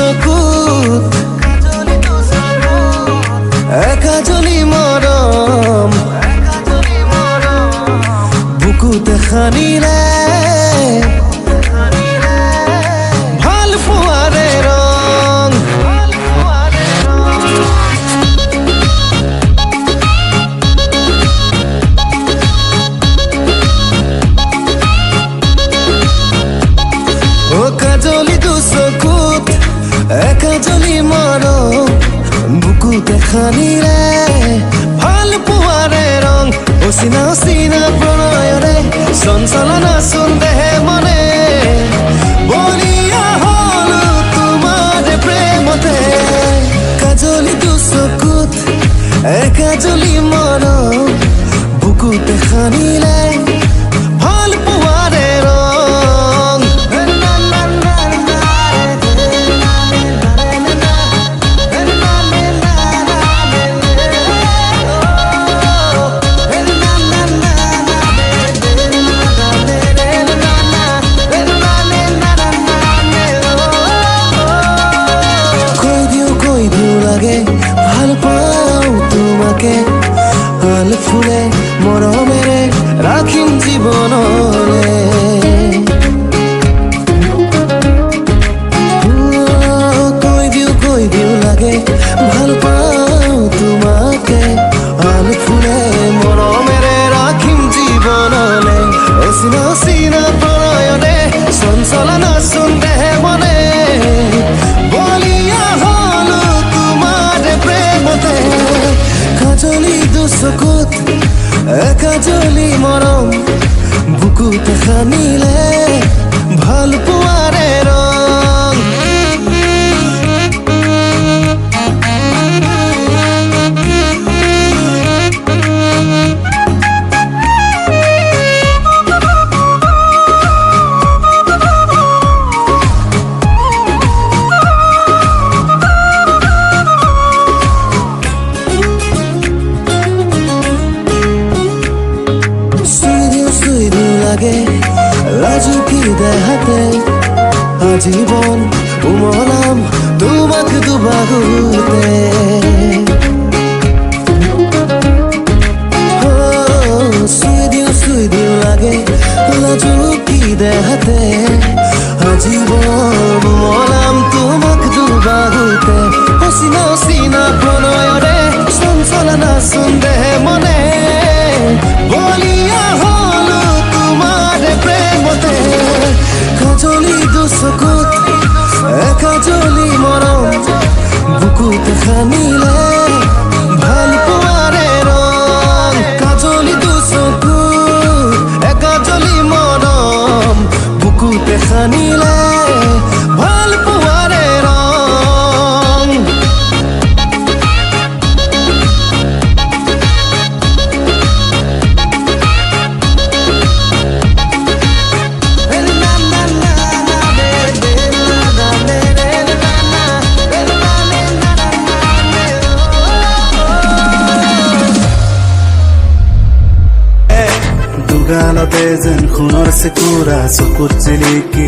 চকুত একাজলি মৰম বুকুতে খানিলে ভাল পোৱাৰে ৰং ও কাজলি চকুত একাজলি মৰম বুকুতে খানিলে ভাল পোৱাৰে ৰং অচিনা অচিনা প্ৰণয়ৰে চঞ্চলনা চন্দেহে মনে বলিয়া হল তোমাৰ প্ৰেমতে কাজলি চকুত একাজলি মৰম বুকুতে খানিলে ভাল পোৱাৰে ৰং ভাল পাওঁ তোমাকে ভাল ফুলে মৰমেৰে ৰাখিম জীৱনলে কৈ দিও লাগে ভাল পাওঁ তোমাকে ভাল ফুলে মৰমেৰে ৰাখিম জীৱনলে অচিনা অচিনা প্ৰণয়নে চঞ্চলনা চন্দেহে মনে বলিয়া হল কাজলি চকুত একাজলি মৰম বুকুতে খানিলে ভাল পোৱাৰে ৰং লাগে লাজুকি দেহাতে আজীবন উমলাম তোমাক দুবাহুতে শুই দিও লাগে লাজুকি দেহাতে আজীবন উমলাম তোমাক দুবাহুতে অচিনা অচিনা প্ৰণয়ৰে চঞ্চলনা চন্দেহে মনে বলিয়া হল প্ৰেমতে কাজলি চকুত একাজলি মৰম বুকুতে খানিলে ভাল পোৱাৰে ৰং কাজলি চকুত একাজলি মৰম বুকুতে খানিলে ভাল পোৱাৰে ৰং গালতে যেন সোণৰ চেকুৰা চকুত জিলিকি